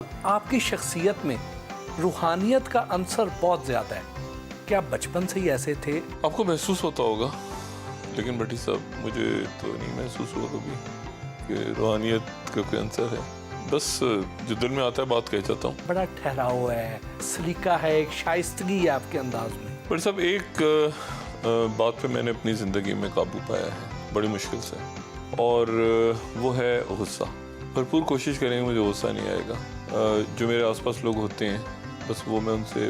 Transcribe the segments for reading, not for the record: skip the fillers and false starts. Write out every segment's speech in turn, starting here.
आपकी शख्सियत में रूहानियत का अंसर बहुत ज़्यादा है। क्या बचपन से ही ऐसे थे? आपको महसूस होता होगा, लेकिन भट्टी साहब मुझे तो नहीं महसूस हुआ कभी कि रूहानियत का कोई अंसर है। बस जो दिल में आता है बात कह जाता हूँ। बड़ा ठहराव है, सलीका है, एक शाइस्तगी है आपके अंदाज में। भट्टी साहब एक बात पे मैंने अपनी ज़िंदगी में काबू पाया है बड़ी मुश्किल से, और वो है गुस्सा। भरपूर कोशिश करेंगे मुझे गुस्सा नहीं आएगा। जो मेरे आसपास लोग होते हैं बस वो मैं उनसे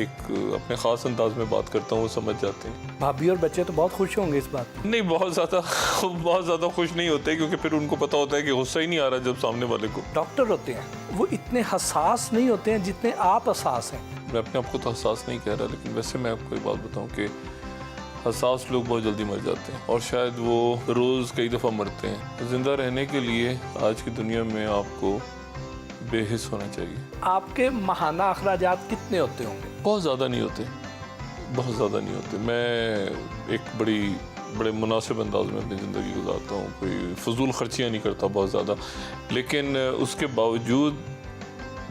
एक अपने ख़ास अंदाज में बात करता हूँ, वो समझ जाते हैं। भाभी और बच्चे तो बहुत खुश होंगे इस बात पर। नहीं, बहुत ज़्यादा खुश नहीं होते, क्योंकि फिर उनको पता होता है कि गुस्सा ही नहीं आ रहा जब सामने वाले को। डॉक्टर होते हैं वो इतने हसास नहीं होते हैं जितने आप हसास हैं। मैं अपने आप को तो हसास नहीं कह रहा, लेकिन वैसे मैं आपको एक बात बताऊँ कि हसास लोग बहुत जल्दी मर जाते हैं, और शायद वो रोज़ कई दफ़ा मरते हैं। ज़िंदा रहने के लिए आज की दुनिया में आपको बेहिस होना चाहिए। आपके माहाना अखराजात कितने होते होंगे? बहुत ज़्यादा नहीं होते, बहुत ज़्यादा नहीं होते। मैं एक बड़े मुनासिब अंदाज में अपनी ज़िंदगी गुजारता हूँ, कोई फजूल खर्चियाँ नहीं करता बहुत ज़्यादा, लेकिन उसके बावजूद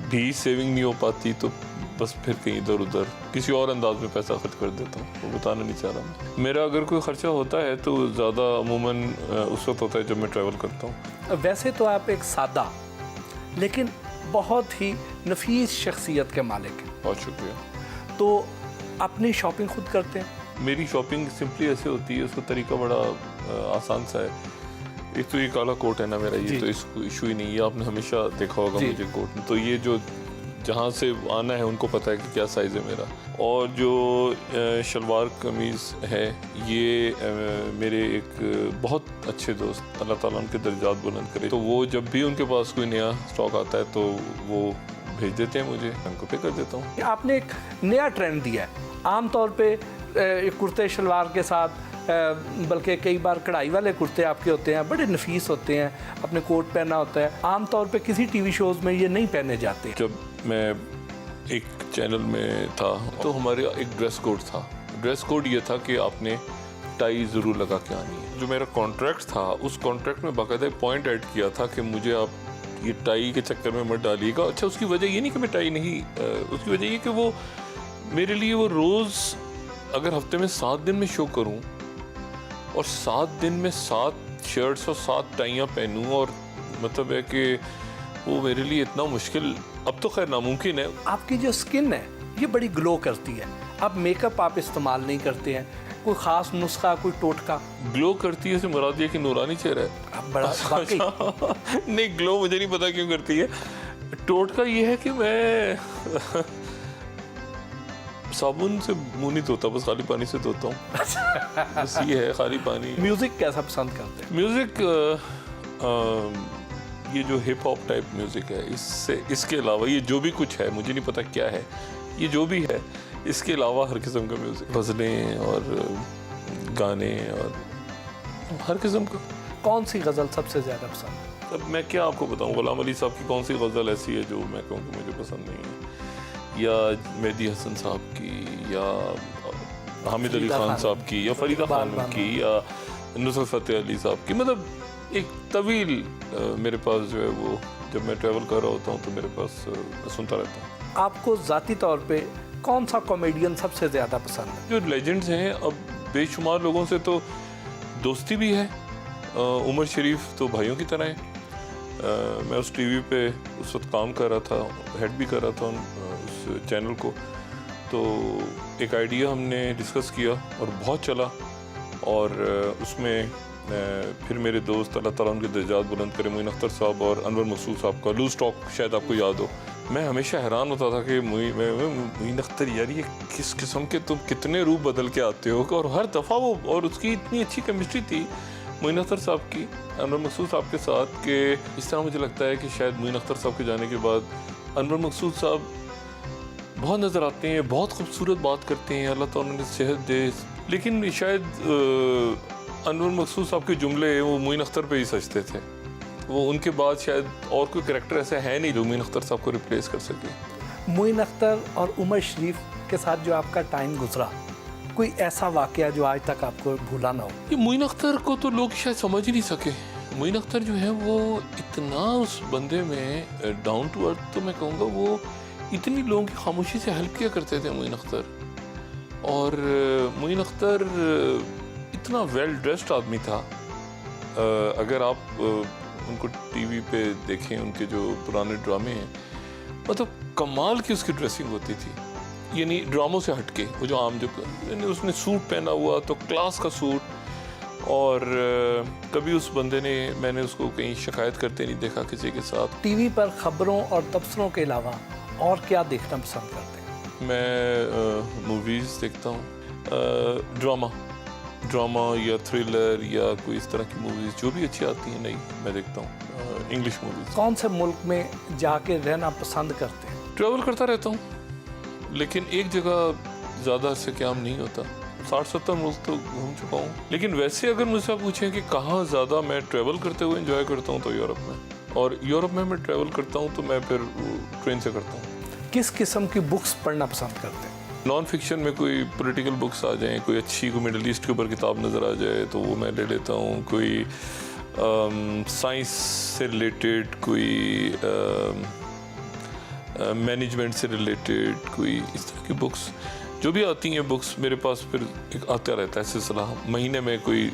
भी सेविंग नहीं हो पाती, तो बस फिर कहीं इधर उधर किसी और अंदाज में पैसा खर्च कर देता हूँ। वो बताना नहीं चाह रहा मैं। मेरा अगर कोई ख़र्चा होता है तो ज़्यादा अमूमन उस वक्त होता है जब मैं ट्रैवल करता हूँ। वैसे तो आप एक सादा लेकिन बहुत ही नफीस शख्सियत के मालिक हैं। बहुत शुक्रिया। तो अपनी शॉपिंग खुद करते हैं? मेरी शॉपिंग सिंपली ऐसे होती है, उसका तरीका बड़ा आसान सा है। एक तो ये काला कोट है ना मेरा, ये तो इसको इशू ही नहीं है, आपने हमेशा देखा होगा मुझे कोट में। तो ये जो जहाँ से आना है उनको पता है कि क्या साइज़ है मेरा। और जो शलवार कमीज़ है ये मेरे एक बहुत अच्छे दोस्त, अल्लाह ताला उनके दर्जात बुलंद करे, तो वो जब भी उनके पास कोई नया स्टॉक आता है तो वो भेज देते हैं मुझे, मैं उनको पे कर देता हूँ। आपने एक नया ट्रेंड दिया है। आम तौर पे कुर्ते शलवार के साथ बल्कि कई बार कढ़ाई वाले कुर्ते आपके होते हैं, बड़े नफीस होते हैं, अपने कोट पहना होता है। आम तौर पे किसी टीवी शोज़ में ये नहीं पहने जाते। जब मैं एक चैनल में था तो हमारे एक ड्रेस कोड था। ड्रेस कोड ये था कि आपने टाई ज़रूर लगा के आनी है। जो मेरा कॉन्ट्रैक्ट था उस कॉन्ट्रैक्ट में बाकायदा पॉइंट ऐड किया था कि मुझे आप ये टाई के चक्कर में मत डालिएगा। अच्छा, उसकी वजह ये नहीं कि मैं टाई नहीं, उसकी वजह ये कि वो मेरे लिए वो रोज़ अगर हफ्ते में 7 दिन में शो करूं और 7 दिन में 7 शर्ट्स और 7 टाइयाँ पहनूं, और मतलब है कि वो मेरे लिए इतना मुश्किल, अब तो खैर नामुमकिन है। आपकी जो स्किन है ये बड़ी ग्लो करती है। अब मेकअप आप इस्तेमाल नहीं करते हैं, कोई ख़ास नुस्खा, कोई टोटका? ग्लो करती है से मुराद ये कि नूरानी चेहरा है। अब बड़ा वाकई नहीं, ग्लो मुझे नहीं पता क्यों करती है। टोटका ये है कि मैं साबुन से मुंह नहीं धोता, बस खाली पानी से धोता हूँ। बस ये है, खाली पानी। म्यूज़िक कैसा पसंद करते हैं? म्यूज़िक ये जो हिप हॉप टाइप म्यूज़िक है, इसके अलावा ये जो भी कुछ है, मुझे नहीं पता क्या है, ये जो भी है इसके अलावा हर किस्म का म्यूज़िक, गज़लें और गाने और हर किस्म का। कौन सी गज़ल सबसे ज़्यादा पसंद है? अब मैं क्या आपको बताऊँ, गुलाम अली साहब की कौन सी गज़ल ऐसी है जो मैं कहूँ कि मुझे पसंद नहीं है, या मेहदी हसन साहब की, या हामिद अली खान साहब की, या फरीदा खानम की, या नुसरत फ़तेह अली साहब की। मतलब एक तवील मेरे पास जो है वो, जब मैं ट्रैवल कर रहा होता हूँ तो मेरे पास सुनता रहता हूँ। आपको ज़ाती तौर पे कौन सा कॉमेडियन सबसे ज़्यादा पसंद है? जो लेजेंड्स हैं, अब बेशुमार लोगों से तो दोस्ती भी है। उमर शरीफ तो भाइयों की तरह है। मैं उस टीवी पे उस वक्त काम कर रहा था, हेड भी कर रहा था उस चैनल को, तो एक आइडिया हमने डिस्कस किया और बहुत चला, और उसमें फिर मेरे दोस्त, अल्लाह ताला उनके दर्जात बुलंद करे, मोइन अख्तर साहब और अनवर मकसूद साहब का लूज टॉक, शायद आपको याद हो। मैं हमेशा हैरान होता था कि मोइन अख्तर यार, ये किस किस्म के तुम कितने रूप बदल के आते हो, और हर दफ़ा वो, और उसकी इतनी अच्छी केमिस्ट्री थी मोइन अख्तर साहब की अनवर मकसूद साहब के साथ, कि इस तरह मुझे लगता है कि शायद मोइन अख्तर साहब के जाने के बाद अनवर मकसूद साहब बहुत नज़र आते हैं, बहुत खूबसूरत बात करते हैं, अल्लाह ताला उन्हें सेहत दे, लेकिन शायद अनवर मकसूद साहब के जुमले वो मोइन अख्तर पे ही सजते थे। वो उनके बाद शायद और कोई कैरेक्टर ऐसा है नहीं जो मोइन अख्तर साहब को रिप्लेस कर सके। मोइन अख्तर और उमर शरीफ के साथ जो आपका टाइम गुजरा, कोई ऐसा वाक़या जो आज तक आपको भूला ना हो? ये मोइन अख्तर को तो लोग शायद समझ ही नहीं सके। मोइन अख्तर जो है वो इतना उस बंदे में डाउन टू अर्थ, तो मैं कहूँगा वो इतनी लोगों की खामोशी से हेल्प किया करते थे मोइन अख्तर। और मोइन अख्तर इतना वेल ड्रेस्ड आदमी था। अगर आप उनको टीवी पे देखें, उनके जो पुराने ड्रामे हैं, मतलब कमाल की उसकी ड्रेसिंग होती थी, यानी ड्रामों से हटके। वो जो आम जो यानी उसने सूट पहना हुआ तो क्लास का सूट। और कभी उस बंदे ने, मैंने उसको कहीं शिकायत करते नहीं देखा किसी के साथ। टीवी पर खबरों और तबसरों के अलावा और क्या देखना पसंद करते हैं? मैं मूवीज़ देखता हूँ, ड्रामा या थ्रिलर या कोई इस तरह की मूवीज़ जो भी अच्छी आती हैं नई, मैं देखता हूँ। English movies. कौन से मुल्क में जाके रहना पसंद करते हैं? ट्रैवल करता रहता हूँ, लेकिन एक जगह ज़्यादा अरसे क़याम नहीं होता। 60-70 मुल्क तो घूम चुका हूँ। लेकिन वैसे अगर मुझसे पूछें कि कहाँ ज़्यादा मैं ट्रैवल करते हुए एंजॉय करता हूँ, तो यूरोप में। और यूरोप में मैं ट्रैवल करता हूँ तो मैं फिर ट्रेन से करता हूँ। किस किस्म की बुक्स पढ़ना पसंद करते हैं? नॉन फिक्शन में कोई पॉलिटिकल बुक्स आ जाएं, कोई अच्छी कोई मिडल ईस्ट के ऊपर किताब नज़र आ जाए तो वो मैं ले लेता हूँ। कोई साइंस से रिलेटेड, कोई मैनेजमेंट से रिलेटेड, कोई इस तरह की बुक्स जो भी आती हैं बुक्स मेरे पास फिर एक आता रहता है सिलसिला। महीने में कोई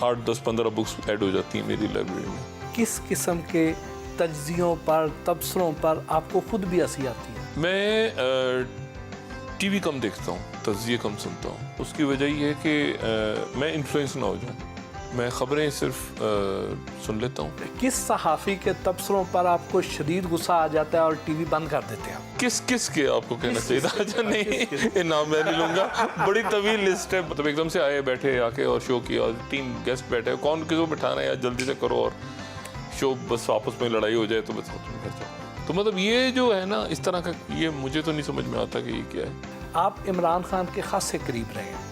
8, 10, 15 बुक्स ऐड हो जाती हैं मेरी लाइब्रेरी में। किस किस्म के तज्जियों पर, तबसरों पर आपको खुद भी हंसी आती है? मैं टीवी कम देखता हूँ, तज्जिए कम सुनता हूँ। उसकी वजह ये है कि मैं इन्फ्लुएंस ना हो जाऊँ। मैं ख़बरें सिर्फ सुन लेता हूँ। किस सहाफ़ी के तबसरों पर आपको शदीद गुस्सा आ जाता है और टीवी बंद कर देते हैं? किस के आपको कहना चाहिए था? अच्छा नहीं, ये नाम मैं नहीं लूँगा। बड़ी तवील लिस्ट है। मतलब एकदम से आए, बैठे आके और शो किया, 3 गेस्ट बैठे, कौन किसको बिठाना है यार, जल्दी से करो और शो बस आपस में लड़ाई हो जाए तो बस घर जाओ। तो मतलब ये जो है ना इस तरह का, ये मुझे तो नहीं समझ में आता कि ये क्या है। आप इमरान खान के खासे करीब रहे हैं,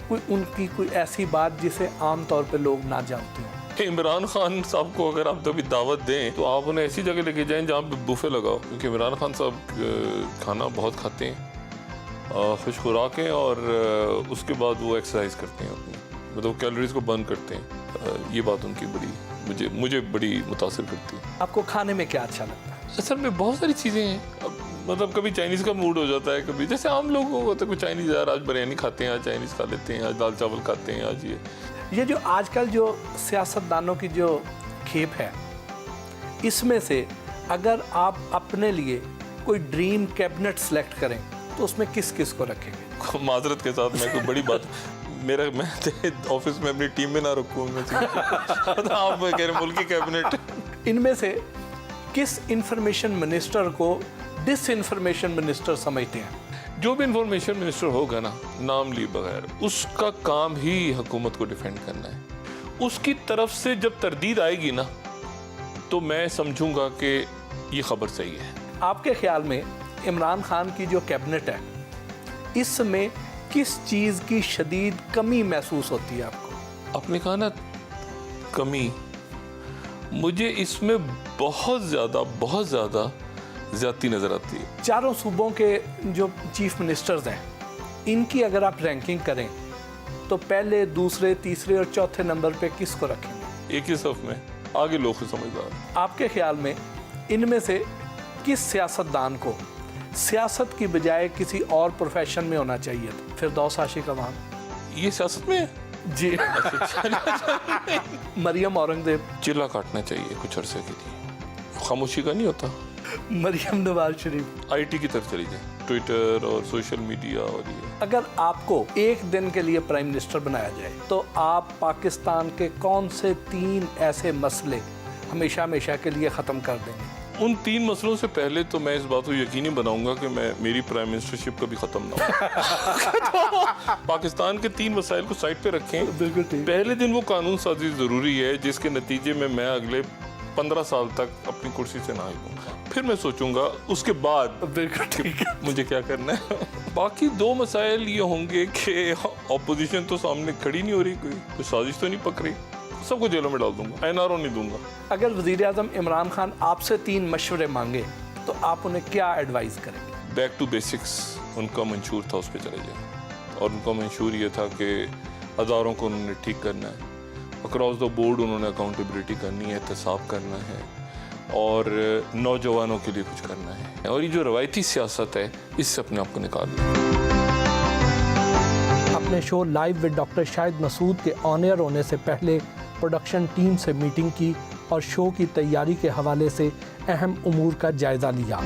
कोई उनकी कोई ऐसी बात जिसे आम तौर पे लोग ना जानते हो? इमरान खान साहब को अगर आप कभी दावत दें तो आप उन्हें ऐसी जगह लेके जाएं जहाँ पे बुफे लगाओ, क्योंकि इमरान खान साहब खाना बहुत खाते हैं, खुश खुराक हैं, और उसके बाद वो एक्सरसाइज करते हैं अपनी, मतलब कैलोरीज को बर्न करते हैं। ये बात उनकी बड़ी मुझे बड़ी मुतासिर करती है। आपको खाने में क्या अच्छा लगता है? असल में बहुत सारी चीज़ें हैं। मतलब कभी चाइनीज़ का मूड हो जाता है, कभी जैसे आम लोगों को तो कोई चाइनीज़, यार आज बिरयानी खाते हैं, आज चाइनीज़ खा लेते हैं, आज दाल चावल खाते हैं, आज ये जो आजकल जो सियासतदानों की जो खेप है, इसमें से अगर आप अपने लिए कोई ड्रीम कैबिनेट सेलेक्ट करें तो उसमें किस किस को रखेंगे? माजरत के साथ मैं कोई बड़ी बात मैं ऑफिस में अपनी टीम में ना रखूँ। आप कह रहे मुल्की कैबिनेट। इनमें से किस इंफॉर्मेशन मिनिस्टर को डिसइंफॉर्मेशन मिनिस्टर समझते हैं? जो भी इंफॉर्मेशन मिनिस्टर होगा ना, नाम लिए बगैर, उसका काम ही हुकूमत को डिफेंड करना है। उसकी तरफ से जब तरदीद आएगी ना तो मैं समझूंगा कि ये खबर सही है। आपके ख्याल में इमरान खान की जो कैबिनेट है, इसमें किस चीज़ की शदीद कमी महसूस होती है आपको? आपने कहा ना कमी, मुझे इसमें बहुत ज़्यादा ज़्यादती नज़र आती है। चारों सूबों के जो चीफ मिनिस्टर्स हैं, इनकी अगर आप रैंकिंग करें तो पहले, दूसरे, तीसरे और चौथे नंबर पे किसको रखेंगे? एक ही सफ में आगे लोग समझदार। आपके ख्याल में इनमें से किस सियासतदान को सियासत की बजाय किसी और प्रोफेशन में होना चाहिए था? फिरदौस आशिक अवान। ये सियासत में है जी। मरियम औरंगजेब। चिल्ला काटना चाहिए कुछ अरसे के लिए, खामोशी का नहीं होता। मरियम नवाज शरीफ। आईटी की तरफ चली जाए, ट्विटर और सोशल मीडिया। और ये अगर आपको एक दिन के लिए प्राइम मिनिस्टर बनाया जाए तो आप पाकिस्तान के कौन से 3 ऐसे मसले हमेशा के लिए ख़त्म कर देंगे? उन 3 मसलों से पहले तो मैं इस बात को यकीनी बनाऊंगा कि मेरी प्राइम मिनिस्टरशिप कभी ख़त्म ना हो। तो पाकिस्तान के 3 मसाइल को साइड पे रखें। बिल्कुल ठीक। पहले दिन वो कानून साजी ज़रूरी है जिसके नतीजे में मैं अगले 15 साल तक अपनी कुर्सी से ना हिलूंगा। फिर मैं सोचूंगा उसके बाद बिल्कुल ठीक है, मुझे क्या करना है। बाकी 2 मसाइल ये होंगे कि ऑपोजिशन तो सामने खड़ी नहीं हो रही, कोई साजिश तो नहीं पक रही, सबको जेलों में डाल दूंगा, एनआरओ नहीं दूंगा। अगर वज़ीर आज़म इमरान खान आपसे 3 मशवरे मांगे तो आप उन्हें क्या एडवाइस करेंगे? बैक टू बेसिक्स उनका मंशूर था, उस पर चले जाए। और उनका मंशूर ये था कि अदारों को उन्होंने ठीक करना है, अक्रॉस द बोर्ड उन्होंने अकाउंटेबिलिटी करनी है, एहतसाब करना है और नौजवानों के लिए कुछ करना है, और ये जो रवायती सियासत है इससे अपने आप को निकालना है। अपने show live with doctor Shahid Masood के ऑन एयर होने से पहले प्रोडक्शन टीम से मीटिंग की और शो की तैयारी के हवाले से अहम उमूर का जायज़ा लिया।